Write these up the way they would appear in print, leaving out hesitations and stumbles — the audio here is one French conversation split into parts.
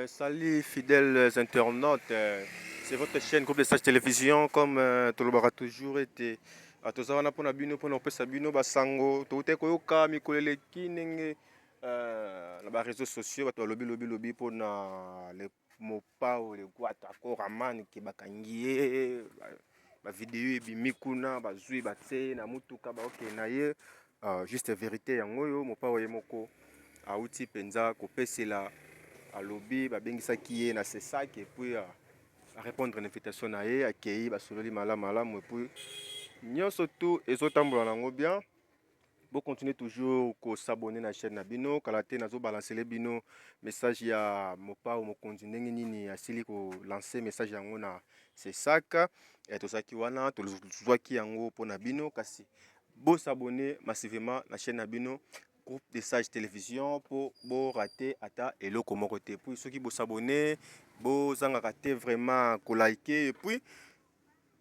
Salut fidèles internautes, c'est votre chaîne Groupe de Sage Télévision comme Tolobara toujours été. Tozala mpona bino mpona kopesa bino basango toute koyoka mikolele kinenge na ba réseaux sociaux bato balobi lobi mpona le mopao le gwata koraman ke bakangi ye ba video ebimi kuna bazwi batse na mutuka baoke na ye juste vérité yango oyo mopao ye moko auti penza kopesela alobi babengisaki ye na sesak et puis à répondre à l'invitation na ye akei basololi malamu et puis nyonso tu ezotambola nango bien. Bo continuer toujours ko s'abonner na chaîne na bino kala te nazo balancer les bino message ya mopa ou mokonzi ndenge nini asili ko lancer message yango na sesak et tozaki wana tozwaki yango pona bino kasi bo s'abonner massivement na chaîne na bino Groupe de Sage Télévision pour bo rater ata eloko moko te puis ceux qui bo s'abonner bo zanga rater vraiment ko liker et puis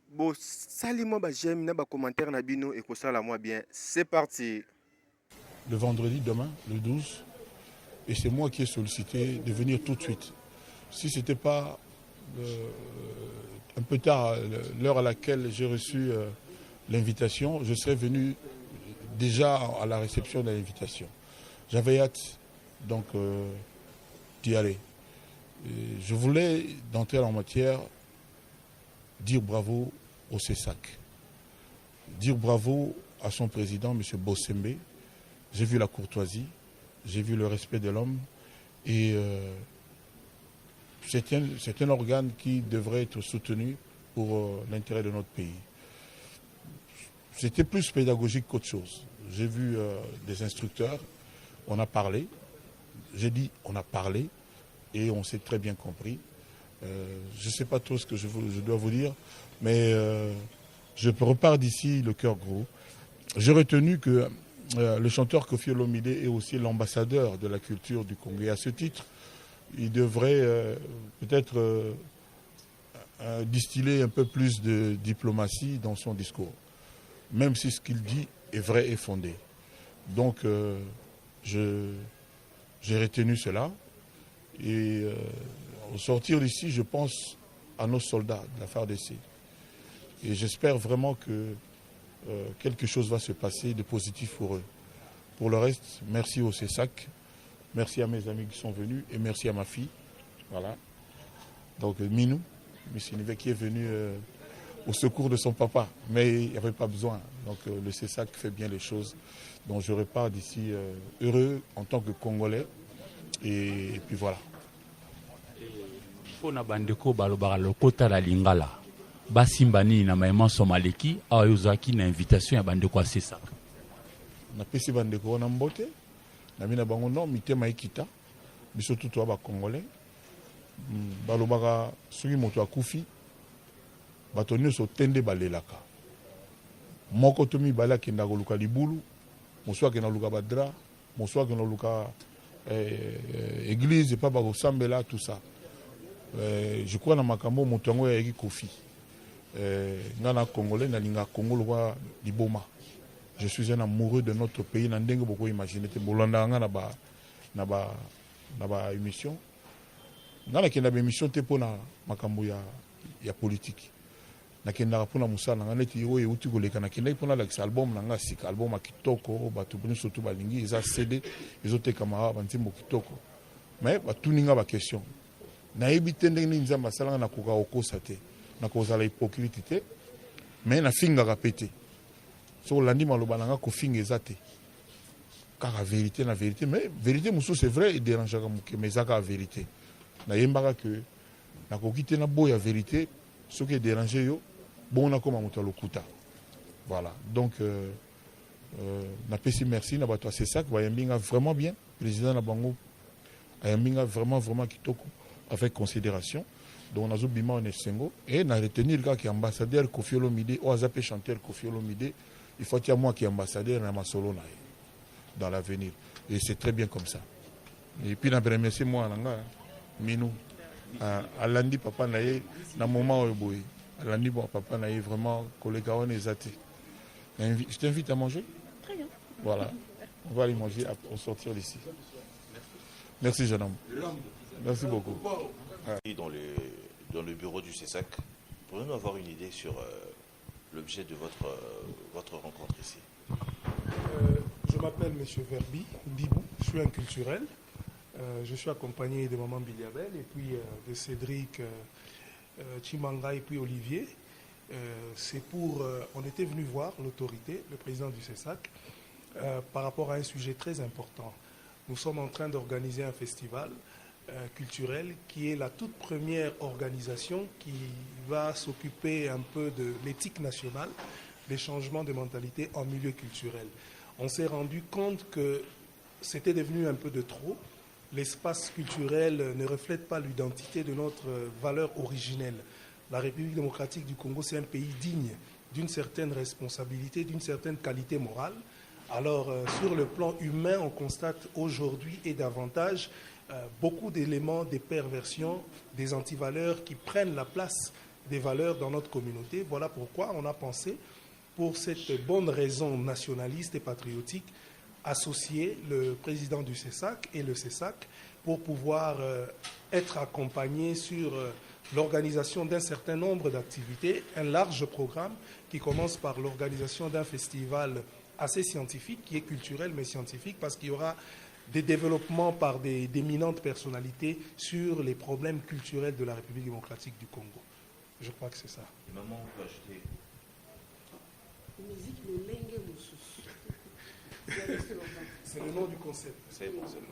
bo sali moi ba j'aime na ba commentaire na bino et ko sala moi bien. C'est parti. Le vendredi demain, le 12, et c'est moi qui ai sollicité de venir tout de suite. Si ce n'était pas un peu tard, l'heure à laquelle j'ai reçu l'invitation, je serais venu déjà à la réception de l'invitation. J'avais hâte donc d'y aller. Et je voulais, d'entrer en matière, dire bravo au CESAC, dire bravo à son président, M. Bossembe. J'ai vu la courtoisie, j'ai vu le respect de l'homme et c'est un organe qui devrait être soutenu pour l'intérêt de notre pays. C'était plus pédagogique qu'autre chose. J'ai vu des instructeurs, on a parlé, j'ai dit on a parlé et on s'est très bien compris. Je ne sais pas trop ce que je dois vous dire, mais je repars d'ici le cœur gros. J'ai retenu que le chanteur Koffi Olomide est aussi l'ambassadeur de la culture du Congo. Et à ce titre, il devrait peut-être distiller un peu plus de diplomatie dans son discours, même si ce qu'il dit est vrai et fondé. Donc, j'ai retenu cela. Et au sortir d'ici, je pense à nos soldats de la FARDC. Et j'espère vraiment que quelque chose va se passer de positif pour eux. Pour le reste, merci au CESAC, merci à mes amis qui sont venus et merci à ma fille. Voilà. Donc Minou, Missinive qui est venu au secours de son papa, mais il n'y avait pas besoin. Donc le CESAC fait bien les choses. Donc je repars d'ici heureux en tant que Congolais. Et puis voilà. Pour Nabandeko Balobara Lokota la Lingala. Basimbani na maman somaleki ayozaki na invitation ya bandeko a CESAC. Na pesi bandeko na mbote na mina bango non mitema ekita biso tuto ba congolais balobaka soki moto akufi bato nyonso tende balelaka moko to mibale akenda koluka libulu mosu akenda luka badra mosu akenda luka église pa bakosambela tout ça. Je crois na makambo moto yango ya eki kofi ngana congolais na linga Congo wa liboma. Je suis un amoureux de notre pays na ndenge boko imaginer te bolanda nga na ba émission ngana kenda ba émission te pona makambo ya politique na kenda pona musana ngana ti oye uti koleka na kenda pona la album na nga sika album kitoko batu buni surtout balingi eza CD ezote kamara bantimbo kitoko mais batuninga ba question na ebite ndenge nzamba salanga na koka okosa te na kozala hypocrite mais na finga kapete so landi maloba nanga ko finga ezate kaka vérité na vérité mais vérité muso c'est vrai il dérange ka muke mais ça ka vérité na yembaka que na kokite na boya vérité ce qui dérange yo bon na koma moto lokuta voilà donc na pesi merci na bato c'est ça que bayembinga vraiment bien président na bango ayembinga vraiment kitoko avec considération. Donc on a Zobima en Essengo et on a retenu le gars qui est ambassadeur Koffi Olomide ou Azapé chanteur Koffi Olomide. Il faut dire moi qui est ambassadeur dans ma solo dans l'avenir. Et c'est très bien comme ça. Et puis on a remercié moi Minou à lundi papa naïe dans moment où boy à lundi papa naïe vraiment collègue on est athée. Je t'invite à manger. Très bien. Voilà. On va aller manger au sortir d'ici. Merci jeune homme. Merci beaucoup. Dans le bureau du CESAC, pourrions-nous avoir une idée sur l'objet de votre rencontre ici? Je m'appelle M. Verbi, Bibou, je suis un culturel. Je suis accompagné de Maman Biliabel et puis de Cédric Chimanga et puis Olivier. On était venu voir l'autorité, le président du CESAC, par rapport à un sujet très important. Nous sommes en train d'organiser un festival culturel qui est la toute première organisation qui va s'occuper un peu de l'éthique nationale, des changements de mentalité en milieu culturel. On s'est rendu compte que c'était devenu un peu de trop. L'espace culturel ne reflète pas l'identité de notre valeur originelle. La République démocratique du Congo, c'est un pays digne d'une certaine responsabilité, d'une certaine qualité morale. Alors, sur le plan humain, on constate aujourd'hui et davantage beaucoup d'éléments, des perversions, des antivaleurs qui prennent la place des valeurs dans notre communauté. Voilà pourquoi on a pensé, pour cette bonne raison nationaliste et patriotique, associer le président du CESAC et le CESAC pour pouvoir être accompagnés sur l'organisation d'un certain nombre d'activités, un large programme qui commence par l'organisation d'un festival assez scientifique, qui est culturel mais scientifique, parce qu'il y aura des développements par d'éminentes personnalités sur les problèmes culturels de la République démocratique du Congo. Je crois que c'est ça. Et maman, on peut ajouter c'est le nom du concept. C'est bon, c'est bon.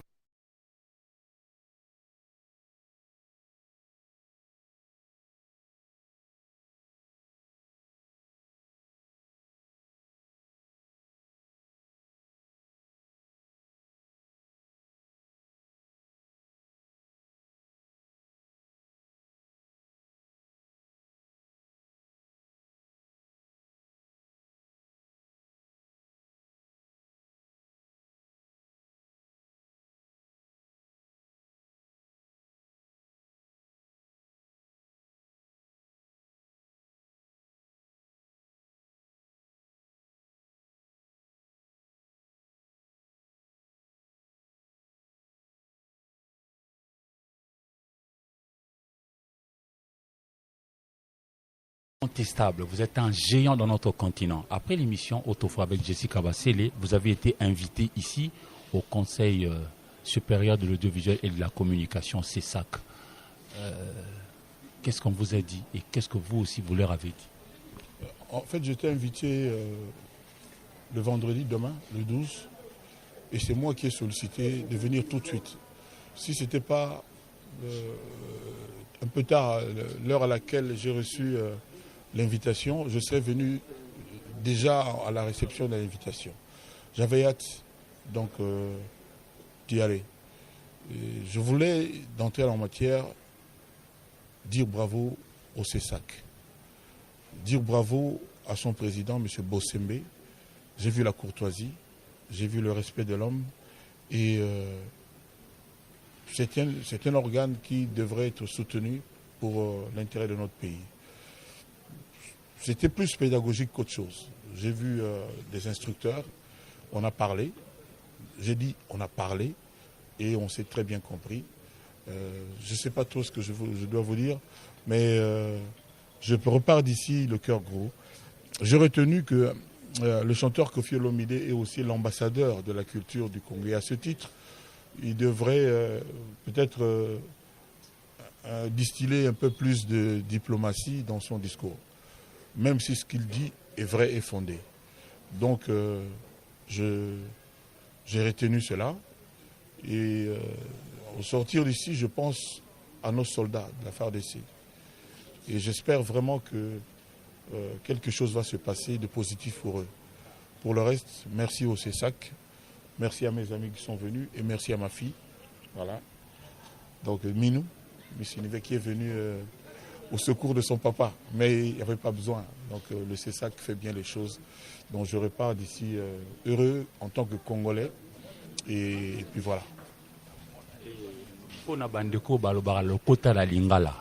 Incontestable, vous êtes un géant dans notre continent. Après l'émission Autofra avec Jessica Bassele, vous avez été invité ici au Conseil supérieur de l'audiovisuel et de la communication, CESAC. Qu'est-ce qu'on vous a dit et qu'est-ce que vous aussi vous leur avez dit? En fait, j'étais invité le vendredi, demain, le 12, et c'est moi qui ai sollicité de venir tout de suite. Si ce n'était pas un peu tard, l'heure à laquelle j'ai reçu l'invitation, je serais venu déjà à la réception de l'invitation. J'avais hâte donc d'y aller. Et je voulais, d'entrer en matière, dire bravo au CESAC, dire bravo à son président, M. Bossembe. J'ai vu la courtoisie, j'ai vu le respect de l'homme et c'est un organe qui devrait être soutenu pour l'intérêt de notre pays. C'était plus pédagogique qu'autre chose. J'ai vu des instructeurs, on a parlé, j'ai dit on a parlé et on s'est très bien compris. Je ne sais pas trop ce que je dois vous dire, mais je repars d'ici le cœur gros. J'ai retenu que le chanteur Koffi Olomide est aussi l'ambassadeur de la culture du Congo. Et à ce titre, il devrait peut-être distiller un peu plus de diplomatie dans son discours, même si ce qu'il dit est vrai et fondé. Donc, j'ai retenu cela. Et au sortir d'ici, je pense à nos soldats de la FARDC. Et j'espère vraiment que quelque chose va se passer de positif pour eux. Pour le reste, merci au CESAC, merci à mes amis qui sont venus et merci à ma fille. Voilà. Donc Minou, Missinive, qui est venu au secours de son papa, mais il n'y avait pas besoin. Donc le CESAC fait bien les choses. Donc je repars d'ici heureux en tant que Congolais. Et puis voilà. Pona bandeko balobaka lokota la lingala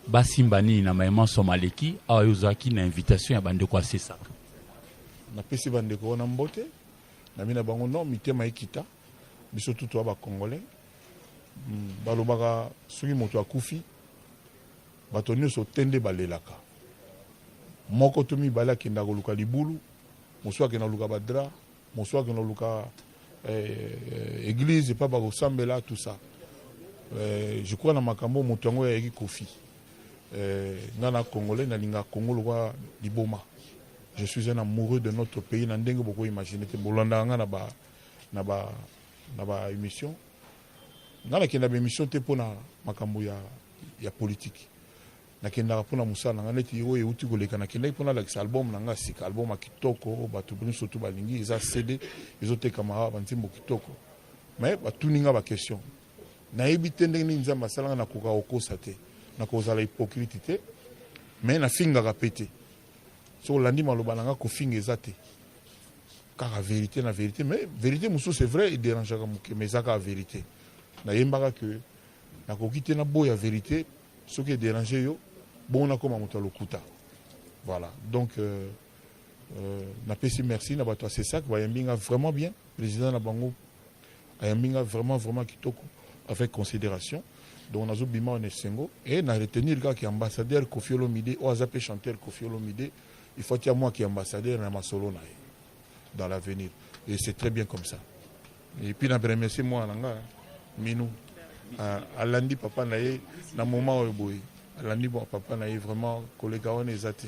basimbani na maema somaleki ayozaki na invitation ya bandeko a CESAC. Napesi bandeko na mbote na mina bango non mitema ekita biso tuto ba Congolais balobaka soki moto akufi bato nyonso tende balelaka moko to mibale akenda koluka libulu mosusu akenda koluka badra mosusu akenda koluka église epa bakosambela tout ça. Je crois na makambo moto yango yaki kofi nga na congolais nalinga Congo lokwa liboma. Je suis un amoureux de notre pays na ndenge boko imaginer te bolanda nga na ba émission nga nakenda ba émission te pona makambo ya politique nakenda pona musala nga neti oyo euti koleka nakenda pona la album nanga sika album a kitoko bato bino surtout balingi eza CD ezoteka ma banzimbo kitoko mais batuninga ba question nayebi te ndenge nini nzamba asalanga na koka okosa te na kozala hypocrite te mais na fingaka pete so olandi maloba nanga kofinga eza te kaka vérité na vérité mais vérité mosusu c'est vrai edérangeaka moke mais ezaka vérité nayembaka ke nakoki te na boya vérité soki edérange yo bon nakoma moto alokuta voilà donc napesi merci na bato ya CESAC bayambinga vraiment bien président na bango ayambinga vraiment kitoko avec considération donc nazo bima on esengo et na retenir kaka ambassadeur Koffi Olomide ou azape chanteur Koffi Olomide il faut dire moi qui ambassadeur na masolo na dans l'avenir et c'est très bien comme ça et puis na remercier moi nanga Minou alandi papa naye na moment où boy alandi bon papa naye vraiment collègue on ezati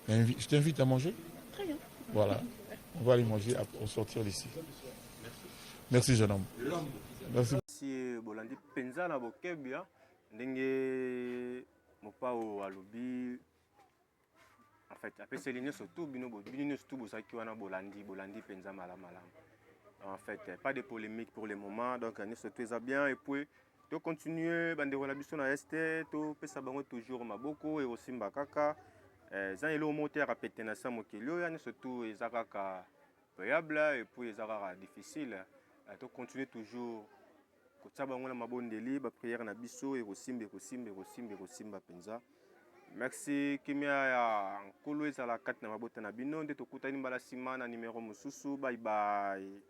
je t'invite à manger très bien voilà on va aller manger au sortir d'ici merci jeune homme merci si bolandi penza na bokebia ndenge mopao alobi en fait apeseli nyonso tout bino nyonso tout bosaki wana bolandi penza malamu en fait pas de polémique pour le moment donc nyonso tout eza bien et puis to continuer bandeko na biso na este to pesa bango toujours maboko et osimba kaka eza elo moto ya kapete na sa mokili oyo nyonso tout eza kaka payable et puis eza kaka difficile to continuer toujours kotia bango na mabondeli ba prière na biso et kosimba penza. Merci kimia ya nkulu ezala kati na mabota na bino nde tokutani mbala sima na numéro mususu bye bye.